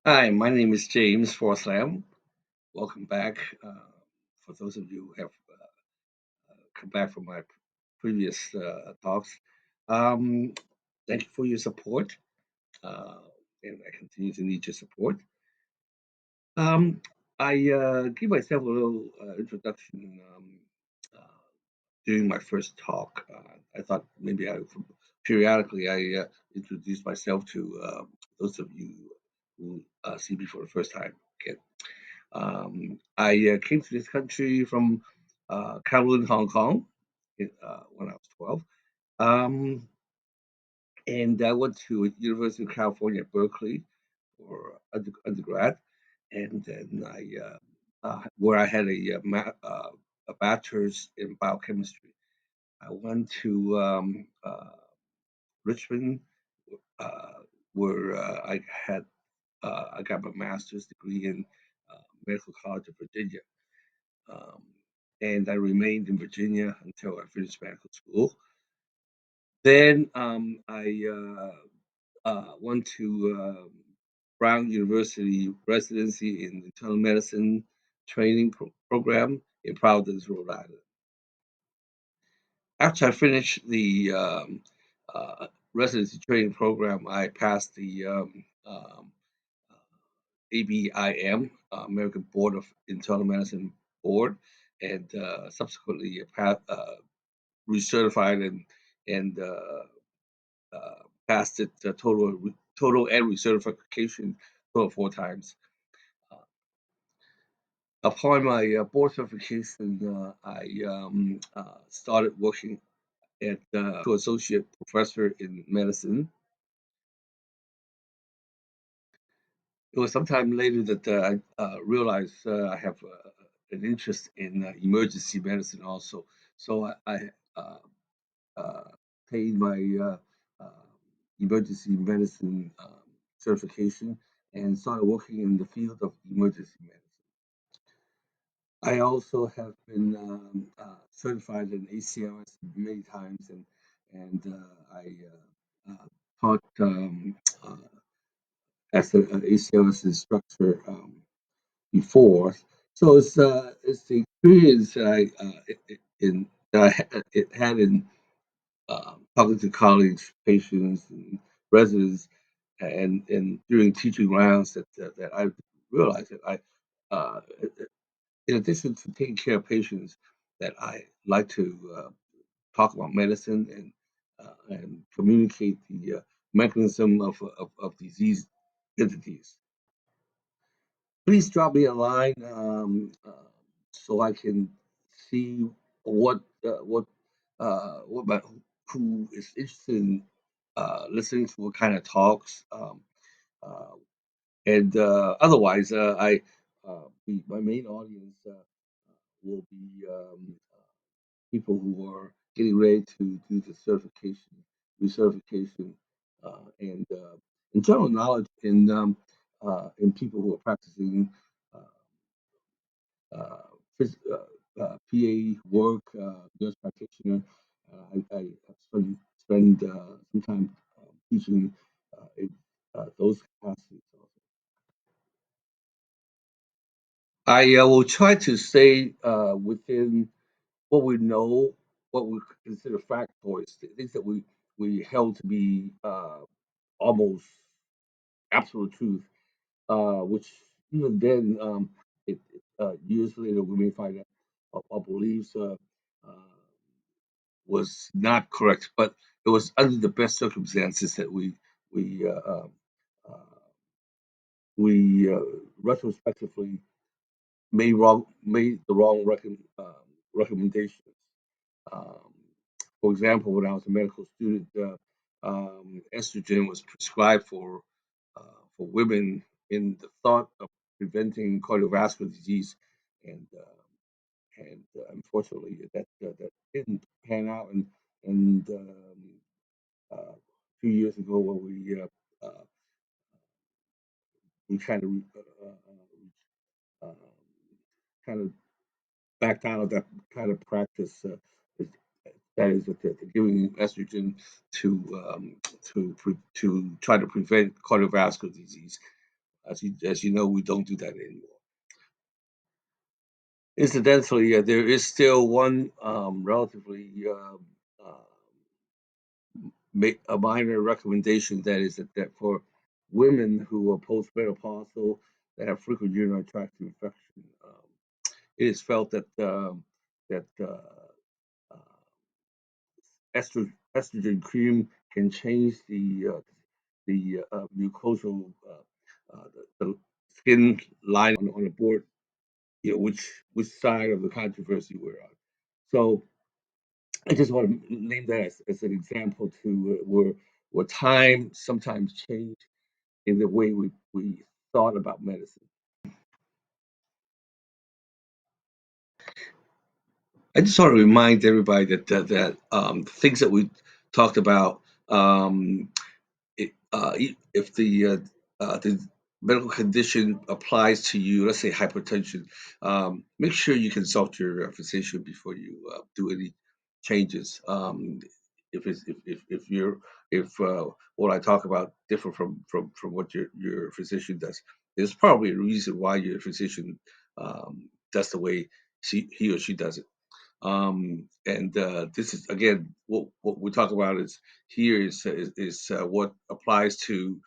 Hi, my name is James Forest-Lam. Welcome back. For those of you who have come back from my previous talks, um, thank you for your support, uh, and I continue to need your support. Um, I give myself a little introduction uh, during my first talk. I thought maybe periodically I introduce myself to those of you who see me for the first time. Again. I came to this country from Kowloon, Hong Kong, when I was 12. Um, and I went to University of California, Berkeley for undergrad. And then where I had a bachelor's in biochemistry. I went to Richmond, uh, where I got my master's degree in Medical College of Virginia. Um, and I remained in Virginia until I finished medical school. Then I went to Brown University residency in internal medicine training program in Providence, Rhode Island. After I finished the residency training program, I passed the ABIM, American Board of Internal Medicine Board, and subsequently recertified and passed it total and recertification total 4 times. Uh, Upon my board certification, I started working at to associate professor in medicine. It was sometime later that I realized I have an interest in emergency medicine also. So I uh, uh, paid my uh, emergency medicine certification and started working in the field of emergency medicine. I also have been certified in ACLS many times, and I taught uh, as an ACLS instructor before. So it's the experience that I had in talking to colleagues, patients, and residents, and during teaching rounds that I realized that uh, in addition to taking care of patients, that I like to talk about medicine and communicate the mechanism of disease entities. Please drop me a line so I can see what what my who is interested in listening to what kind of talks. Uh, and otherwise, my main audience will be people who are getting ready to do the certification, recertification, and general knowledge in people who are practicing uh, uh, PA work, nurse practitioner. I have spend some time teaching in those capacities. Also. I will try to stay within what we know, what we consider factoids, things that we held to be almost absolute truth, which even then, years later, we may find out our beliefs uh, was not correct, but it was under the best circumstances that we uh, uh, uh, we retrospectively made the wrong recommendations. Um, for example, when I was a medical student, estrogen was prescribed for women in the thought of preventing cardiovascular disease, and unfortunately, that didn't pan out. And a few years ago, when we uh, kind of backed out of that kind of practice. That is that they're giving estrogen to to try to prevent cardiovascular disease. As you know, we don't do that anymore. Incidentally, there is still one relatively a minor recommendation, that is that for women who are postmenopausal that have frequent urinary tract infection, it is felt that that estrogen cream can change the mucosal the skin lining on the board, which side of the controversy we're on. So I just want to name that as an example to where time sometimes change in the way we thought about medicine. I just want to remind everybody that things that we talked about, um, if the medical condition applies to you, let's say hypertension, make sure you consult your physician before you do any changes. If you're if what I talk about differ from what your physician does, there's probably a reason why your physician does the way he or she does it. And this is again what we talk about is here is what applies to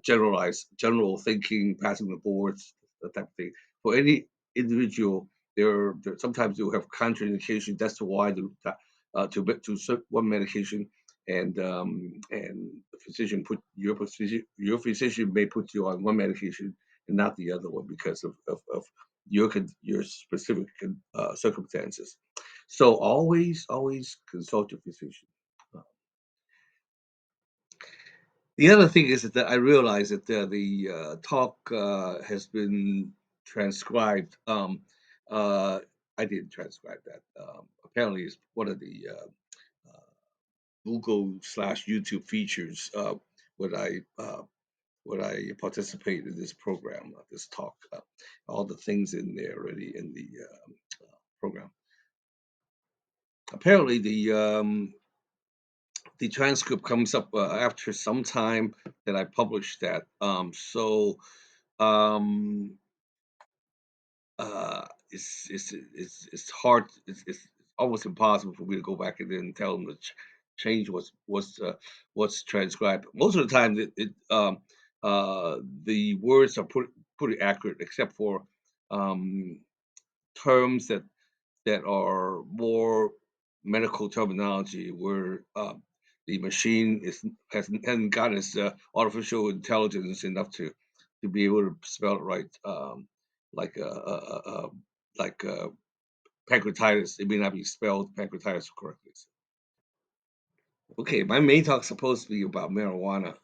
general thinking, passing the boards, that type of thing. For any individual, there sometimes you'll have contraindication. That's why one medication, and the physician put your physician may put you on one medication and not the other one because of your specific circumstances. So always consult your physician. Uh, The other thing is that I realized that the talk has been transcribed. Uh, I didn't transcribe that. Apparently, it's one of the Google/YouTube features when I participate in this program, this talk. All the things in there already in the program. Apparently, the transcript comes up after some time that I published that. Um, it's hard. It's almost impossible for me to go back and then tell them to change what's transcribed. Most of the time, the words are pretty accurate, except for um, terms that are more medical terminology where the machine hasn't got its artificial intelligence enough to be able to spell it right. Like like pancreatitis, it may not be spelled pancreatitis correctly. Okay, my main talk's supposed to be about marijuana.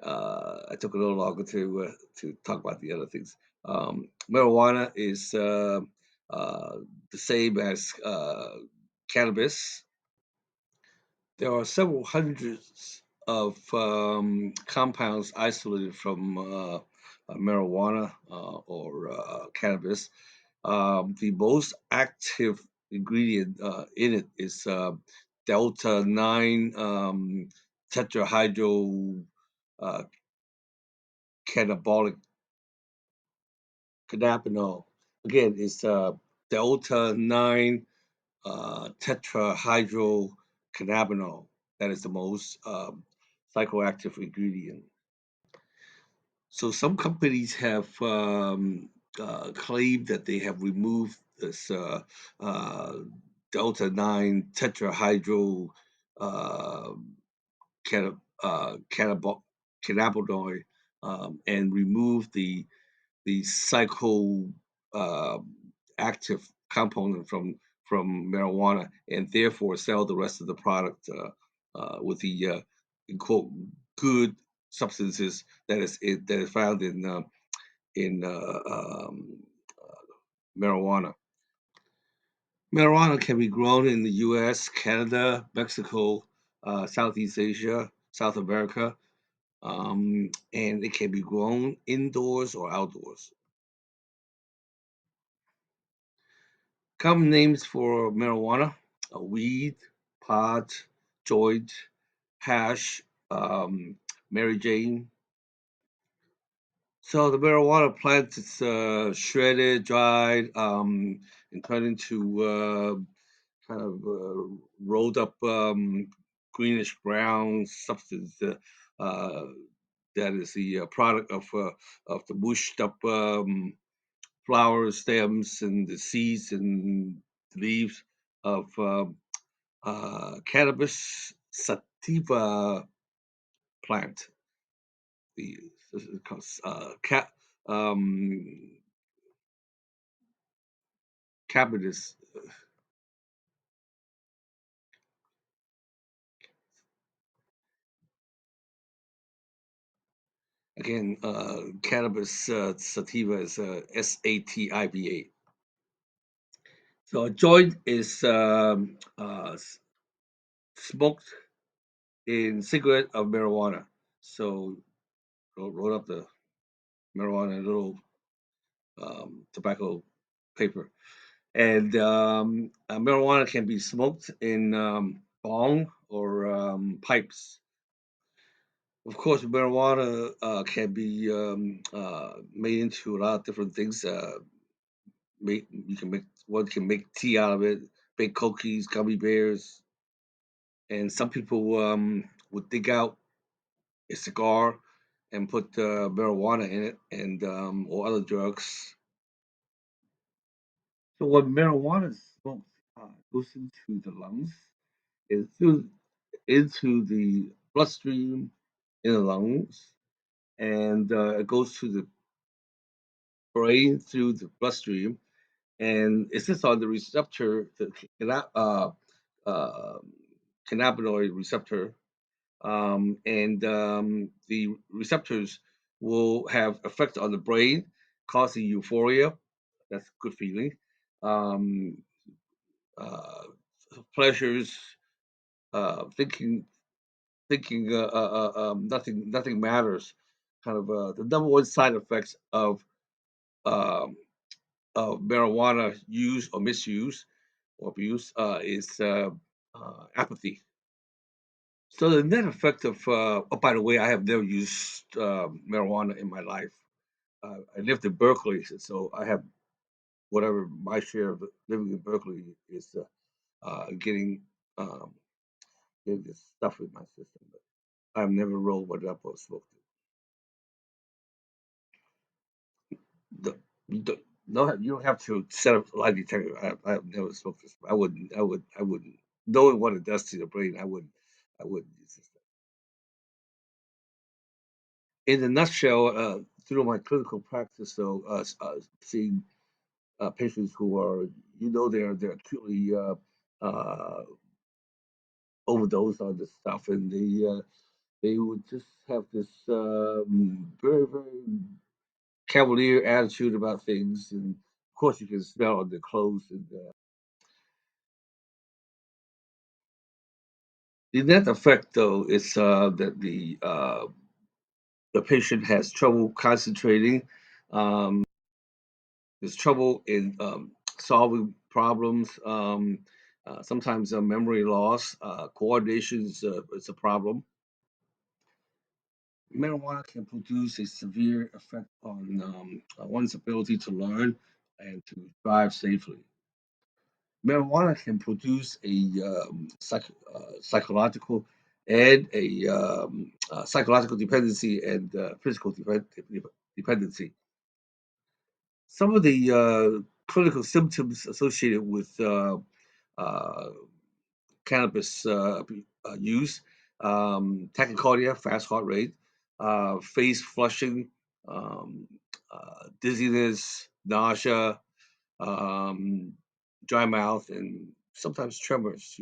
I took a little longer to talk about the other things. Marijuana is uh, the same as cannabis. There are several hundreds of compounds isolated from marijuana or cannabis. The most active ingredient in it is delta 9 tetrahydro uh, catabolic cannabinol. Again, it's delta 9 tetrahydrocannabinol. That is the most psychoactive ingredient. So some companies have claimed that they have removed this uh, delta 9 tetrahydro uh, cannabinoid, and removed the psycho uh, active component from marijuana, and therefore sell the rest of the product with the in quote good substances that is found in marijuana. Marijuana can be grown in the U.S., Canada, Mexico, Southeast Asia, South America, and it can be grown indoors or outdoors. Common names for marijuana: weed, pot, joint, hash, Mary Jane. So the marijuana plant is shredded, dried, and turned into kind of rolled up greenish brown substance uh, that is the product of the mushed up flowers, stems, and the seeds and leaves of cannabis sativa plant. The this is called, um, cannabis. Again, cannabis sativa is sativa. So a joint is smoked in cigarette of marijuana. So roll up the marijuana in a little tobacco paper. And marijuana can be smoked in bong or pipes. Of course, marijuana can be made into a lot of different things. You can make one can make tea out of it, bake cookies, gummy bears, and some people would dig out a cigar and put marijuana in it and or other drugs. So when marijuana is smoked, goes into the lungs, it through into the bloodstream in the lungs, and it goes to the brain through the bloodstream, and it sits on the receptor, the uh, cannabinoid receptor, and the receptors will have effect on the brain, causing euphoria. That's a good feeling. Um, uh, Pleasures, thinking, nothing matters. Kind of the number one side effects um, of marijuana use or misuse or abuse is apathy. So the net effect of, oh, by the way, I have never used marijuana in my life. I lived in Berkeley, so I have whatever my share of living in Berkeley is getting um, getting this stuff in my system. But I've never rolled one up or smoked it. No, you don't have to set up a lie detector. I've never smoked this. I wouldn't. Knowing what it does to the brain, I wouldn't use this. In a nutshell, through my clinical practice, though, seeing patients who are, they're acutely overdosed on this stuff, and they would just have this very cavalier attitude about things, and of course you can smell on their clothes. And the net effect, though, is that the patient has trouble concentrating. Um, there's trouble in solving problems. Sometimes memory loss, coordination is a problem. Marijuana can produce a severe effect on one's ability to learn and to drive safely. Marijuana can produce a psychological and a psychological dependency and physical dependency. Some of the clinical symptoms associated with uh, cannabis use: tachycardia, fast heart rate, face flushing, um, dizziness, nausea, um, dry mouth, and sometimes tremors.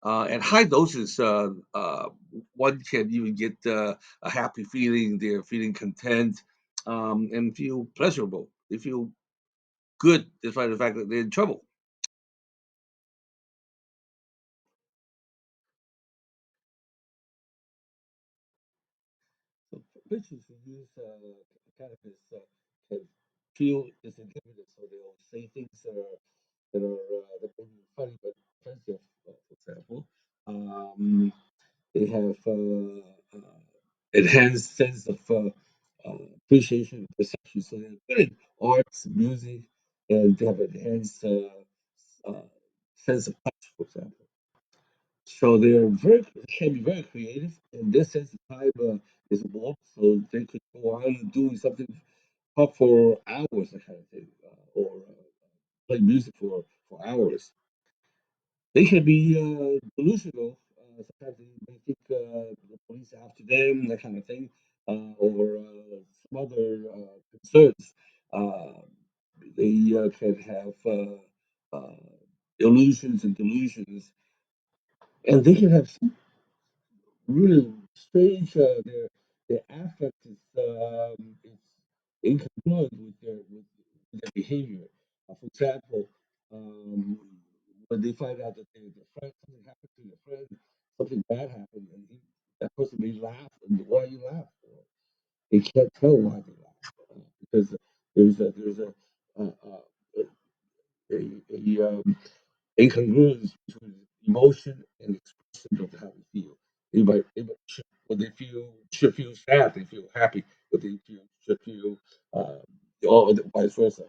At high doses, one can even get a happy feeling. They're feeling content and feel pleasurable. They feel good despite the fact that they're in trouble. So patients who use cannabis can feel disinhibited, so they'll say things that may be funny but offensive. For example, um, they have enhanced sense of appreciation, perception. So they're good at arts, music, and they have an enhanced uh, sense of touch, for example. So they can be very creative, and this sense of time is warm, so they could go on doing something pop for hours, that kind of thing, or play music for hours. They can be delusional. Sometimes they think the police are after them, that kind of thing, or some other concerns. Uh, they can have illusions and delusions, and they can have really strange. Their affect is incongruent with their behavior. For example, um, when they find out that their friend something happened to their friend, something bad happened, and that person may laugh, and why you laugh? They can't tell why they laugh because uh, uh, incongruence between emotion and expression of how they feel. When they should feel sad, they feel happy. When they should feel, or vice versa.